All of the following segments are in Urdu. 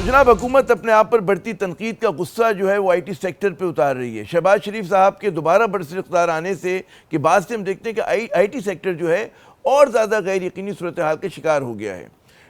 جناب حکومت اپنے آپ پر بڑھتی تنقید کا غصہ جو ہے وہ آئی ٹی سیکٹر پہ اتار رہی ہے. شہباز شریف صاحب کے دوبارہ برسر اقتدار آنے سے کے بعد سے ہم دیکھتے ہیں کہ آئی ٹی سیکٹر جو ہے اور زیادہ غیر یقینی صورتحال کا شکار ہو گیا ہے.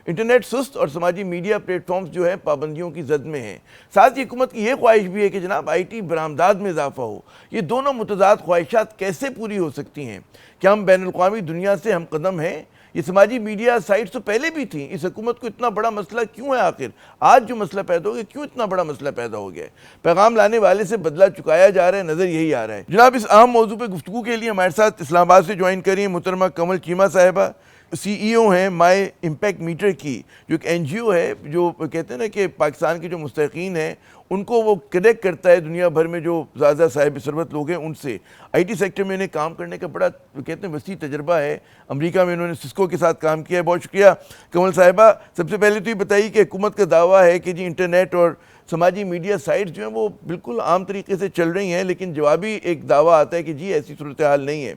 انٹرنیٹ سست اور سماجی میڈیا پلیٹ فارمز جو ہیں پابندیوں کی زد میں ہیں. ساتھ ہی حکومت کی یہ خواہش بھی ہے کہ جناب آئی ٹی برآمدات میں اضافہ ہو. یہ دونوں متضاد خواہشات کیسے پوری ہو سکتی ہیں؟ کیا ہم بین الاقوامی دنیا سے ہم قدم ہیں؟ یہ سماجی میڈیا سائٹس تو پہلے بھی تھیں. اس حکومت کو اتنا بڑا مسئلہ کیوں ہے آخر؟ آج جو مسئلہ پیدا ہو گیا کیوں اتنا بڑا مسئلہ پیدا ہو گیا ہے؟ پیغام لانے والے سے بدلہ چکایا جا رہا ہے، نظر یہی آ رہا ہے. جناب اس اہم موضوع پہ گفتگو کے لیے ہمارے ساتھ اسلام آباد سے جوائن کر رہی ہیں محترمہ کمل چیمہ صاحبہ، سی ای او ہیں مائی امپیکٹ میٹر کی، جو ایک این جی او ہے جو کہتے ہیں نا کہ پاکستان کے جو مستحقین ہیں ان کو وہ کنیکٹ کرتا ہے دنیا بھر میں جو زیادہ صاحب ثروت لوگ ہیں ان سے. آئی ٹی سیکٹر میں انہیں کام کرنے کا بڑا کہتے ہیں وسیع تجربہ ہے. امریکہ میں انہوں نے سسکو کے ساتھ کام کیا ہے. بہت شکریہ کمل صاحبہ. سب سے پہلے تو یہ بتائیے کہ حکومت کا دعویٰ ہے کہ جی انٹرنیٹ اور سماجی میڈیا سائٹس جو ہیں وہ بالکل عام طریقے سے چل رہی ہیں، لیکن جوابی ایک دعویٰ آتا ہے کہ جی ایسی صورتحال نہیں ہے.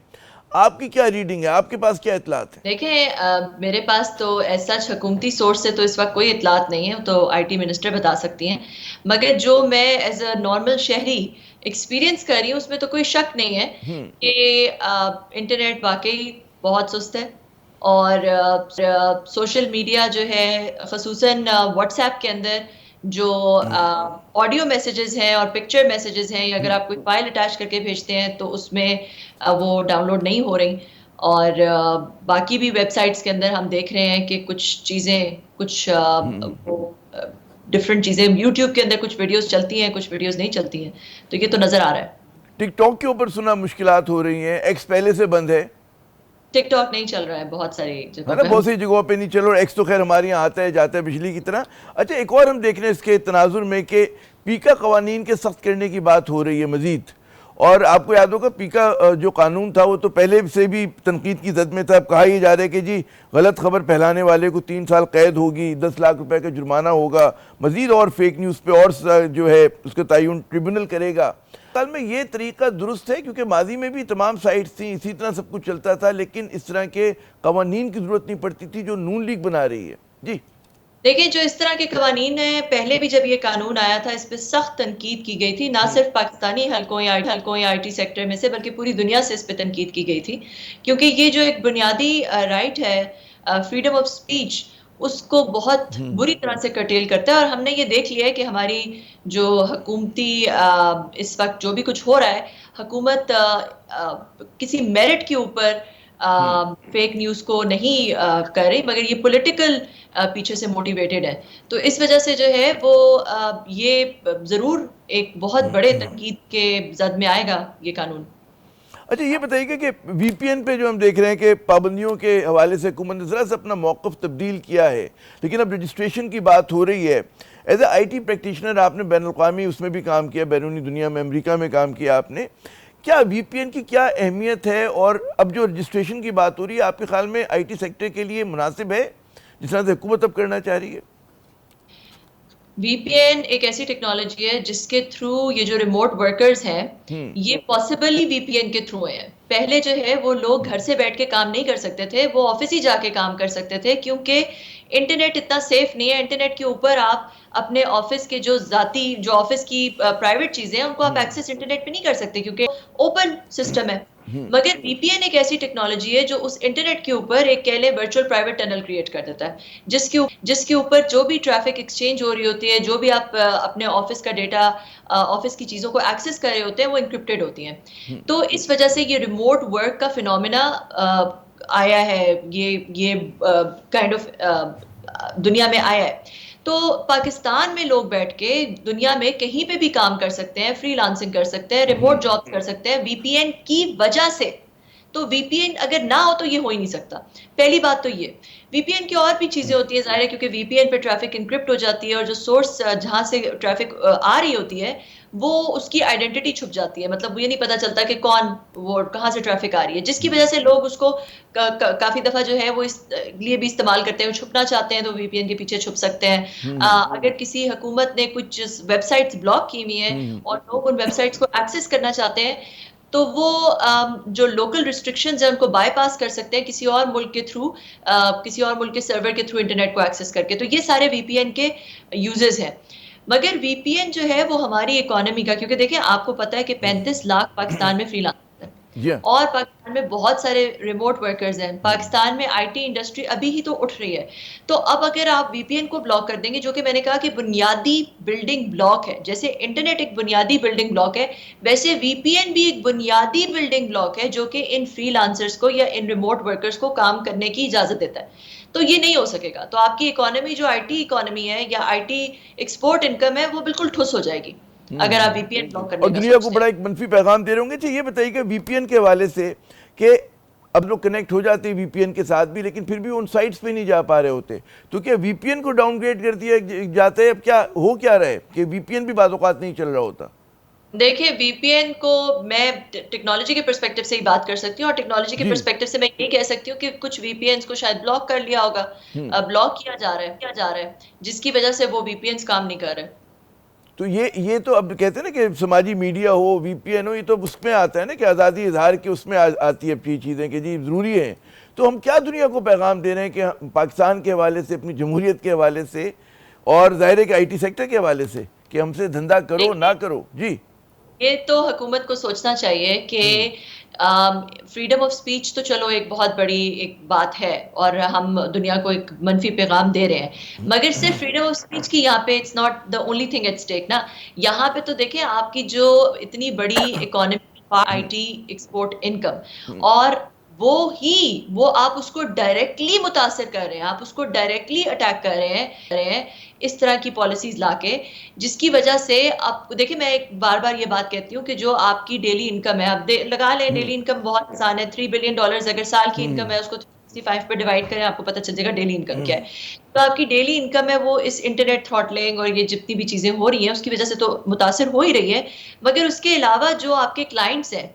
آپ کی کیا ریڈنگ ہے؟ آپ کے پاس کیا اطلاعات ہیں؟ دیکھیں میرے پاس تو ایسا حکومتی سورس سے تو اس وقت کوئی اطلاعات نہیں ہے، تو آئی ٹی منسٹر بتا سکتی ہیں. مگر جو میں ایز اے نارمل شہری ایکسپیرینس کر رہی ہوں اس میں تو کوئی شک نہیں ہے کہ انٹرنیٹ واقعی بہت سست ہے. اور سوشل میڈیا جو ہے خصوصاً واٹس ایپ کے اندر جو آڈیو میسیجز ہیں اور پکچر میسیجز ہیں، اگر آپ کوئی فائل اٹیچ کر کے بھیجتے ہیں تو اس میں وہ ڈاؤن لوڈ نہیں ہو رہی. اور باقی بھی ویب سائٹس کے اندر ہم دیکھ رہے ہیں کہ کچھ چیزیں کچھ ڈفرینٹ چیزیں یوٹیوب کے اندر کچھ ویڈیوز چلتی ہیں، کچھ ویڈیوز نہیں چلتی ہیں. تو یہ تو نظر آ رہا ہے. ٹک ٹاک کے اوپر سنا مشکلات ہو رہی ہیں، ایکس پہلے سے بند ہے. ٹک ٹاک نہیں چل رہا ہے بہت ساری جگہوں نا پہ. بہت سی جگہوں پہ نہیں چل رہا. ایکس تو خیر ہمارے یہاں آتا ہے جاتا ہے بجلی کی طرح. اچھا ایک اور ہم دیکھ رہے ہیں اس کے تناظر میں کہ پیکا قوانین کے سخت کرنے کی بات ہو رہی ہے مزید. اور آپ کو یاد ہوگا پیکا جو قانون تھا وہ تو پہلے سے بھی تنقید کی زد میں تھا. اب کہا یہ جا رہا ہے کہ جی غلط خبر پھیلانے والے کو 3 سال قید ہوگی، 10 لاکھ روپے کا جرمانہ ہوگا، مزید اور فیک نیوز پہ اور جو ہے اس کا تعین ٹریبونل کرے گا. خیال میں یہ طریقہ درست ہے؟ کیونکہ ماضی میں بھی تمام سائٹس تھیں، اسی طرح سب کچھ چلتا تھا، لیکن اس طرح کے قوانین کی ضرورت نہیں پڑتی تھی جو نون لیگ بنا رہی ہے. جی دیکھیں جو اس طرح کے قوانین ہیں، پہلے بھی جب یہ قانون آیا تھا اس پہ سخت تنقید کی گئی تھی، نہ صرف پاکستانی حلقوں یا آئی ٹی سیکٹر میں سے بلکہ پوری دنیا سے اس پہ تنقید کی گئی تھی. کیونکہ یہ جو ایک بنیادی رائٹ ہے فریڈم آف سپیچ، اس کو بہت بری طرح سے کرٹیل کرتا ہے. اور ہم نے یہ دیکھ لیا ہے کہ ہماری جو حکومتی اس وقت جو بھی کچھ ہو رہا ہے، حکومت کسی میرٹ کے اوپر فیک نیوز کو نہیں کر رہی، مگر یہ پولیٹیکل پیچھے سے موٹیویٹڈ ہے. تو اس وجہ سے جو ہے وہ یہ ضرور ایک بہت بڑے تنقید کے زد میں آئے گا یہ قانون. اچھا یہ بتائیے گا کہ وی پی این پہ جو ہم دیکھ رہے ہیں کہ پابندیوں کے حوالے سے حکومت نے ذرا سا اپنا موقف تبدیل کیا ہے، لیکن اب رجسٹریشن کی بات ہو رہی ہے. As a I T practitioner آپ نے بین الاقوامی اس میں بھی کام کیا، بیرونی دنیا میں امریکہ میں کام کیا آپ نے. کیا وی پی این کی کیا اہمیت ہے؟ اور اب جو رجسٹریشن کی بات ہو رہی ہے آپ کے خیال میں آئی ٹی سیکٹر کے لیے مناسب ہے جس طرح سے حکومت اب کرنا چاہ رہی ہے؟ وی پی این ایک ایسی ٹیکنالوجی ہے جس کے تھرو یہ جو ریموٹ ورکرز ہیں یہ پاسبلی وی پی این کے تھرو ہیں. پہلے جو ہے وہ لوگ گھر سے بیٹھ کے کام نہیں کر سکتے تھے، وہ آفس ہی جا کے کام کر سکتے تھے، کیونکہ انٹرنیٹ اتنا سیف نہیں ہے. انٹرنیٹ کے اوپر آپ اپنے آفس کے جو ذاتی جو آفس کی پرائیویٹ چیزیں ہیں ان کو آپ ایکسس انٹرنیٹ پہ نہیں کر سکتے کیونکہ اوپن سسٹم ہے. مگر وی پی این ایک ایسی ٹیکنالوجی ہے جو اس انٹرنیٹ کے اوپر ایک کہہ لیں ورچوئل پرائیویٹ ٹنل کریٹ کر دیتا ہے، جس کے اوپر جو بھی ٹریفک ایکسچینج ہو رہی ہوتی ہے، جو بھی آپ اپنے آفس کا ڈیٹا، آفس کی چیزوں کو ایکسس کر رہے ہوتے ہیں، وہ انکرپٹڈ ہوتی ہیں. تو اس وجہ سے یہ ریموٹ ورک کا فینومینا آیا ہے، یہ کائنڈ آف دنیا میں آیا ہے. تو پاکستان میں لوگ بیٹھ کے دنیا میں کہیں پہ بھی کام کر سکتے ہیں، فری لانسنگ کر سکتے ہیں، ریموٹ جابز کر سکتے ہیں وی پی این کی وجہ سے. تو وی پی این اگر نہ ہو تو یہ ہو ہی نہیں سکتا. پہلی بات تو یہ وی پی این کی اور بھی چیزیں ہوتی ہیں ظاہر ہے، کیونکہ وی پی این پہ ٹریفک انکرپٹ ہو جاتی ہے اور جو سورس جہاں سے ٹریفک آ رہی ہوتی ہے وہ اس کی آئیڈینٹی چھپ جاتی ہے. مطلب یہ نہیں پتا چلتا کہ کون وہ کہاں سے ٹریفک آ رہی ہے، جس کی وجہ سے لوگ اس کو کافی دفعہ جو ہے وہ اس لیے بھی استعمال کرتے ہیں. چھپنا چاہتے ہیں تو وی پی این کے پیچھے چھپ سکتے ہیں. اگر کسی حکومت نے کچھ ویب سائٹس بلاک کی ہوئی ہیں اور لوگ ان ویب سائٹس کو ایکسس کرنا چاہتے ہیں تو وہ جو لوکل ریسٹرکشنز ہیں ان کو بائی پاس کر سکتے ہیں کسی اور ملک کے تھرو، کسی اور ملک کے سرور کے تھرو انٹرنیٹ کو ایکسیس کر کے. تو یہ سارے وی پی این کے یوزز ہیں. مگر وی پی این جو ہے وہ ہماری اکانومی کا، کیونکہ دیکھیں آپ کو پتا ہے کہ 35 لاکھ پاکستان میں فری لانسر ہیں اور پاکستان میں بہت سارے ریموٹ ورکرز ہیں. پاکستان میں آئی ٹی انڈسٹری ابھی ہی تو اٹھ رہی ہے. تو اب اگر آپ وی پی این کو بلاک کر دیں گے، جو کہ میں نے کہا کہ بنیادی بلڈنگ بلاک ہے، جیسے انٹرنیٹ ایک بنیادی بلڈنگ بلاک ہے، ویسے وی پی این بھی ایک بنیادی بلڈنگ بلاک ہے جو کہ ان فری لانسرز کو یا ان ریموٹ ورکرز کو کام کرنے کی اجازت دیتا ہے. تو یہ نہیں ہو سکے گا. تو آپ کی اکانومی جو آئی ٹی اکانومی ہے یا آئی ٹی ایکسپورٹ انکم ہے وہ بالکل ٹھس ہو جائے گی اگر آپ وی پی این بلاک کرنے اور کا دنیا کو سوچتے بڑا ہیں. ایک منفی پیغام دے رہے ہوں گے. یہ بتائیے کہ وی پی این کے حوالے سے کہ اب لوگ کنیکٹ ہو جاتے ہیں وی پی این کے ساتھ بھی، لیکن پھر بھی ان سائٹس پہ نہیں جا پا رہے ہوتے، تو کیا وی پی این کو ڈاؤن گریڈ کر دیا جاتا ہے؟ اب کیا ہو کیا رہا ہے کہ وی پی این بھی بعض اوقات نہیں چل رہا ہوتا؟ دیکھیں وی پی این کو میں ٹیکنالوجی کے پرسپیکٹو سے ہی بات کر سکتی ہوں، اور ٹیکنالوجی کے جی پرسپیکٹو سے میں یہ کہہ سکتی ہوں کہ کچھ وی پی اینز کو شاید بلاک کر لیا ہوگا، بلاک کیا جا رہا ہے جس کی وجہ سے وہ وی پی اینز کام نہیں کر رہے. تو یہ تو اب کہتے ہیں نا کہ سماجی میڈیا ہو، وی پی این ہو، یہ تو اس میں آتا ہے نا کہ آزادی اظہار کی اس میں آتی ہے یہ چیزیں کہ جی ضروری ہیں. تو ہم کیا دنیا کو پیغام دے رہے ہیں کہ پاکستان کے حوالے سے، اپنی جمہوریت کے حوالے سے، اور ظاہر ہے کہ آئی ٹی سیکٹر کے حوالے سے کہ ہم سے دھندا کرو نہ کرو؟ جی یہ تو حکومت کو سوچنا چاہیے کہ فریڈم آف سپیچ تو چلو ایک بہت بڑی ایک بات ہے اور ہم دنیا کو ایک منفی پیغام دے رہے ہیں، مگر صرف فریڈم آف سپیچ کی یہاں پہ it's not the only thing at stake نا. یہاں پہ تو دیکھیں آپ کی جو اتنی بڑی economy I T export income, اور وہ آپ اس کو ڈائریکٹلی متاثر کر رہے ہیں، آپ اس کو ڈائریکٹلی اٹیک کر رہے ہیں اس طرح کی پالیسیز لا کے، جس کی وجہ سے آپ دیکھیں میں ایک بار بار یہ بات کہتی ہوں کہ جو آپ کی ڈیلی انکم ہے، آپ لگا لیں ڈیلی انکم بہت آسان ہے، $3 بلین اگر سال کی انکم ہے اس کو 65 پہ ڈیوائڈ کریں آپ کو پتہ چل جائے گا ڈیلی انکم کیا ہے. تو آپ کی ڈیلی انکم ہے وہ اس انٹرنیٹ تھراٹلنگ اور یہ جتنی بھی چیزیں ہو رہی ہیں اس کی وجہ سے تو متاثر ہو ہی رہی ہے. مگر اس کے علاوہ جو آپ کے کلائنٹس ہیں،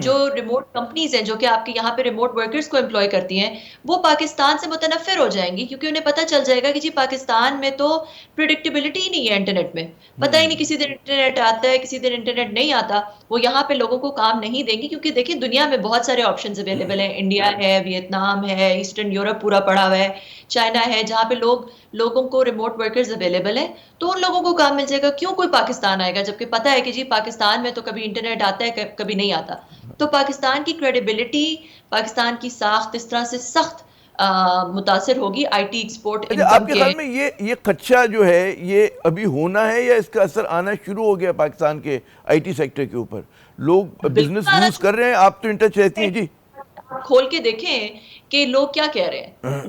جو ریموٹ کمپنیز ہیں جو کہ آپ کے یہاں پہ ریموٹ ورکرز کو امپلوائے کرتی ہیں، وہ پاکستان سے متنفر ہو جائیں گی، کیونکہ انہیں پتہ چل جائے گا کہ جی پاکستان میں تو پریڈکٹیبلٹی ہی نہیں ہے انٹرنیٹ میں، پتہ ہی نہیں کسی دن انٹرنیٹ آتا ہے کسی دن انٹرنیٹ نہیں آتا. وہ یہاں پہ لوگوں کو کام نہیں دیں گی، کیونکہ دیکھیں دنیا میں بہت سارے آپشنز اویلیبل ہیں. انڈیا ہے، ویتنام ہے، ایسٹرن یورپ پورا پڑا ہوا ہے، چائنا ہے، جہاں پہ لوگوں کو ریموٹ ورکرز اویلیبل ہیں. تو ان لوگوں کو کام مل جائے گا. کیوں کوئی پاکستان آئے گا جبکہ پتہ ہے کہ جی پاکستان میں تو کبھی انٹرنیٹ آتا ہے کبھی نہیں آتا. تو پاکستان کی کریڈیبلٹی، پاکستان کی ساخت اس طرح سے سخت متاثر ہوگی آئی ٹی ایکسپورٹ اچھا، آپ انکم کے کے. خیال میں یہ خدشہ جو ہے یہ ابھی ہونا ہے یا اس کا اثر آنا شروع ہو گیا پاکستان کے آئی ٹی سیکٹر کے اوپر؟ لوگ بزنس لوز کر رہے ہیں؟ آپ تو انٹچ رہتی ہیں. جی کھول کے دیکھیں کہ لوگ کیا کہہ رہے ہیں.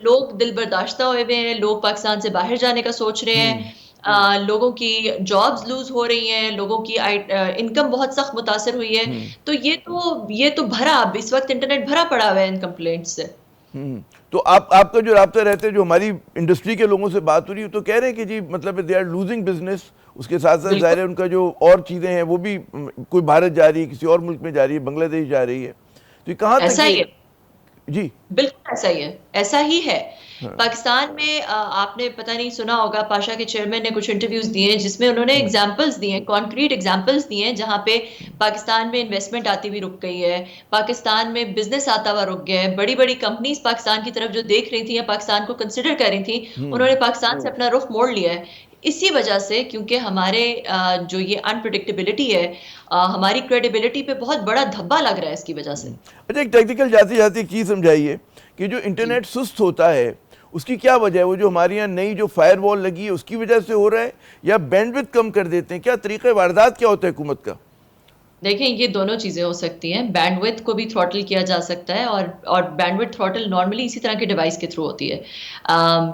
لوگ دل برداشتہ ہوئے ہوئے ہیں، لوگ پاکستان سے باہر جانے کا سوچ رہے ہیں، لوگوں کی جابز لوز ہو رہی ہیں، لوگوں کی انکم بہت سخت متاثر ہوئی ہے. تو یہ تو بھرا اب اس وقت انٹرنیٹ بھرا پڑا ہوا ہے ان کمپلینٹس سے. تو آپ کا جو رابطہ رہتے جو ہماری انڈسٹری کے لوگوں سے بات ہو رہی ہے تو کہہ رہے ہیں کہ جی مطلب دے آر لوزنگ بزنس. اس کے ساتھ ساتھ ظاہر ہے ان کا جو اور چیزیں ہیں وہ بھی، کوئی بھارت جا رہی ہے، کسی اور ملک میں جا رہی ہے، بنگلہ دیش جا رہی ہے. تو یہ کہاں تک ایسا ہی ہے، جی بالکل ایسا ہی ہے، ایسا ہی ہے. پاکستان میں آپ نے پتہ نہیں سنا ہوگا، پاشا کے چیئرمین نے کچھ انٹرویوز دیے ہیں جس میں انہوں نے ایگزامپلز دیے ہیں، کانکریٹ ایگزامپلز دیے ہیں جہاں پہ پاکستان میں انویسٹمنٹ آتی ہوئی رک گئی ہے، پاکستان میں بزنس آتا ہوا رک گیا ہے. بڑی بڑی کمپنیز پاکستان کی طرف جو دیکھ رہی تھیں یا پاکستان کو کنسیڈر کر رہی تھیں، انہوں نے پاکستان سے اپنا رخ موڑ لیا ہے. اسی وجہ سے کیونکہ ہمارے جو یہ انپریڈکٹیبلٹی ہے، ہماری کریڈیبلٹی پہ بہت بڑا دھبا لگ رہا ہے اس کی وجہ سے. اچھا، ایک ٹیکنیکل جاتی ایک چیز سمجھائیے کہ جو انٹرنیٹ سست ہوتا ہے اس کی کیا وجہ ہے؟ وہ جو ہمارے یہاں نئی جو فائر وال لگی ہے اس کی وجہ سے ہو رہا ہے یا بینڈ وڈتھ کم کر دیتے ہیں؟ کیا طریقہ واردات کیا ہوتا ہے حکومت کا؟ دیکھیں یہ دونوں چیزیں ہو سکتی ہیں. بینڈ وڈتھ کو بھی تھروٹل کیا جا سکتا ہے، اور بینڈ وڈتھ تھروٹل نارملی اسی طرح کے ڈیوائس کے تھرو ہوتی ہے،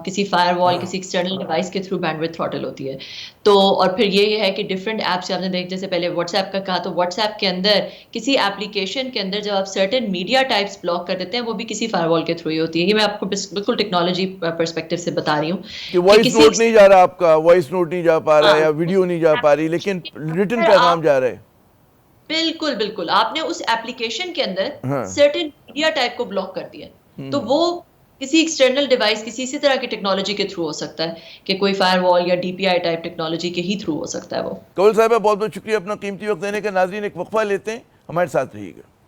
کسی فائر وال، کسی ایکسٹرنل ڈیوائس کے تھرو بینڈ وڈتھ تھروٹل ہوتی ہے. تو اور پھر یہ ہے کہ ڈفرینٹ ایپس آپ نے دیکھ، جیسے پہلے واٹس ایپ کا کہا، تو واٹس ایپ کے اندر کسی ایپلیکیشن کے اندر جب آپ سرٹن میڈیا ٹائپس بلاک کر دیتے ہیں وہ بھی کسی فائر وال کے تھرو ہی ہوتی ہے. یہ میں آپ کو بالکل ٹیکنالوجی پرسپیکٹو سے بتا رہی ہوں کہ وائس نوٹ نہیں جا رہا، آپ کا وائس نوٹ نہیں جا پا رہا یا ویڈیو نہیں جا پا رہی، لیکن ریٹن پیغام جا رہا ہے. بالکل آپ نے اس ایپلیکیشن کے اندر سرٹن میڈیا ٹائپ کو بلاک کر دیا، تو وہ کسی ایکسٹرنل ڈیوائس، کسی اسی طرح کی ٹیکنالوجی کے تھرو ہو سکتا ہے کہ کوئی فائر وال یا ڈی پی آئی ٹائپ ٹیکنالوجی کے ہی تھرو ہو سکتا ہے وہ. کول صاحبہ بہت بہت شکریہ اپنا قیمتی وقت دینے کا. ناظرین ایک وقفہ لیتے ہیں، ہمارے ساتھ رہیے گا.